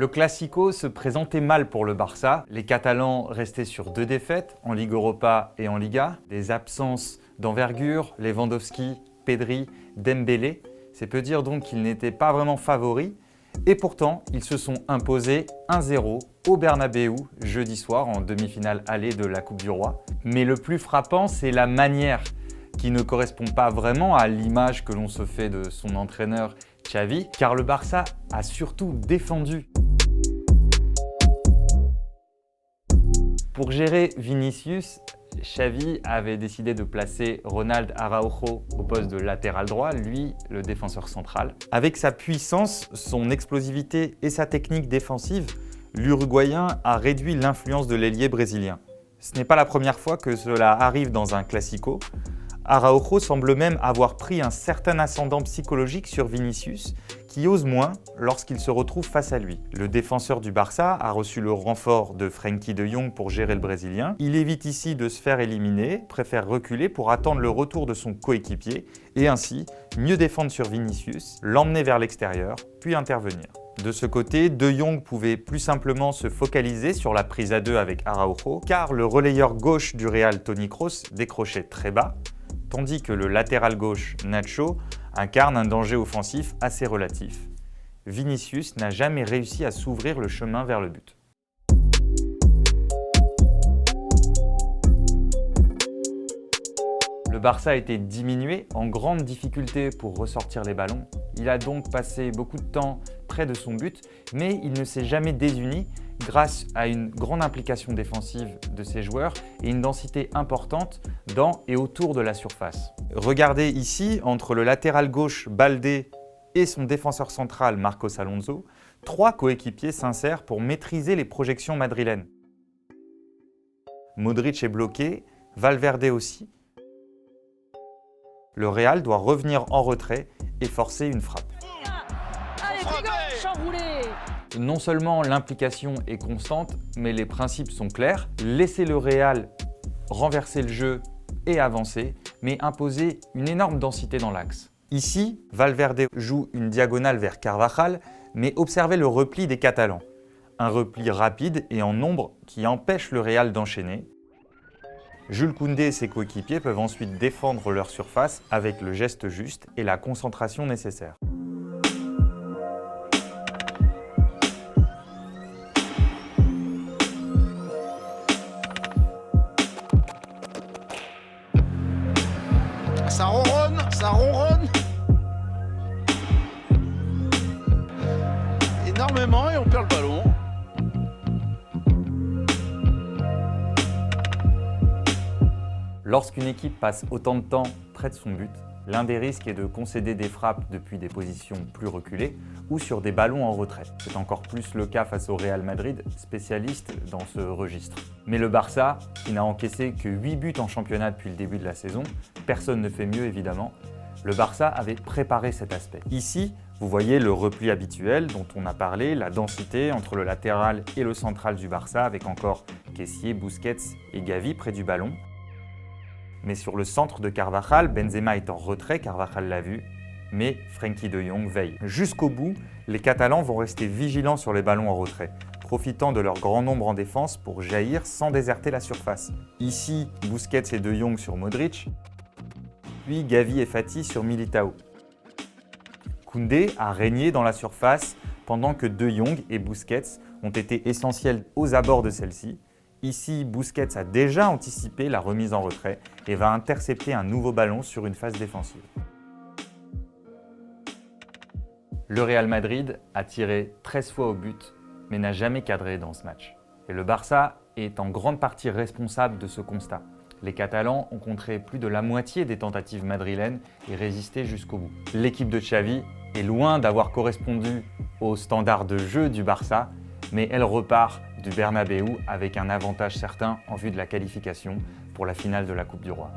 Le Classico se présentait mal pour le Barça. Les Catalans restaient sur 2 défaites en Ligue Europa et en Liga. Des absences d'envergure, Lewandowski, Pedri, Dembélé. C'est peu dire donc qu'ils n'étaient pas vraiment favoris. Et pourtant, ils se sont imposés 1-0 au Bernabéu jeudi soir en demi-finale aller de la Coupe du Roi. Mais le plus frappant, c'est la manière qui ne correspond pas vraiment à l'image que l'on se fait de son entraîneur Xavi, car le Barça a surtout défendu. Pour gérer Vinicius, Xavi avait décidé de placer Ronald Araujo au poste de latéral droit, lui le défenseur central. Avec sa puissance, son explosivité et sa technique défensive, l'Uruguayen a réduit l'influence de l'ailier brésilien. Ce n'est pas la première fois que cela arrive dans un Classico. Araujo semble même avoir pris un certain ascendant psychologique sur Vinicius, qui ose moins lorsqu'il se retrouve face à lui. Le défenseur du Barça a reçu le renfort de Frenkie de Jong pour gérer le Brésilien. Il évite ici de se faire éliminer, préfère reculer pour attendre le retour de son coéquipier et ainsi mieux défendre sur Vinicius, l'emmener vers l'extérieur, puis intervenir. De ce côté, De Jong pouvait plus simplement se focaliser sur la prise à 2 avec Araujo, car le relayeur gauche du Real Toni Kroos décrochait très bas, tandis que le latéral gauche Nacho incarne un danger offensif assez relatif. Vinicius n'a jamais réussi à s'ouvrir le chemin vers le but. Le Barça a été diminué, en grande difficulté pour ressortir les ballons. Il a donc passé beaucoup de temps près de son but, mais il ne s'est jamais désuni grâce à une grande implication défensive de ses joueurs et une densité importante dans et autour de la surface. Regardez ici, entre le latéral gauche Baldé et son défenseur central Marcos Alonso, 3 coéquipiers s'insèrent pour maîtriser les projections madrilènes. Modric est bloqué, Valverde aussi. Le Real doit revenir en retrait et forcer une frappe. Non seulement l'implication est constante, mais les principes sont clairs. Laisser le Real renverser le jeu et avancer, mais imposer une énorme densité dans l'axe. Ici, Valverde joue une diagonale vers Carvajal, mais observez le repli des Catalans. Un repli rapide et en nombre qui empêche le Real d'enchaîner. Jules Koundé et ses coéquipiers peuvent ensuite défendre leur surface avec le geste juste et la concentration nécessaire. Ça ronronne, ça ronronne énormément et on perd le ballon. Lorsqu'une équipe passe autant de temps près de son but, l'un des risques est de concéder des frappes depuis des positions plus reculées ou sur des ballons en retrait. C'est encore plus le cas face au Real Madrid, spécialiste dans ce registre. Mais le Barça, qui n'a encaissé que 8 buts en championnat depuis le début de la saison, personne ne fait mieux évidemment, le Barça avait préparé cet aspect. Ici, vous voyez le repli habituel dont on a parlé, la densité entre le latéral et le central du Barça avec encore Kessié, Busquets et Gavi près du ballon. Mais sur le centre de Carvajal, Benzema est en retrait, Carvajal l'a vu, mais Frenkie de Jong veille. Jusqu'au bout, les Catalans vont rester vigilants sur les ballons en retrait, profitant de leur grand nombre en défense pour jaillir sans déserter la surface. Ici, Busquets et de Jong sur Modric, puis Gavi et Fati sur Militao. Koundé a régné dans la surface pendant que de Jong et Busquets ont été essentiels aux abords de celle-ci. Ici, Busquets a déjà anticipé la remise en retrait et va intercepter un nouveau ballon sur une phase défensive. Le Real Madrid a tiré 13 fois au but, mais n'a jamais cadré dans ce match. Et le Barça est en grande partie responsable de ce constat. Les Catalans ont contré plus de la moitié des tentatives madrilènes et résisté jusqu'au bout. L'équipe de Xavi est loin d'avoir correspondu aux standards de jeu du Barça, mais elle repart du Bernabéu avec un avantage certain en vue de la qualification pour la finale de la Coupe du Roi.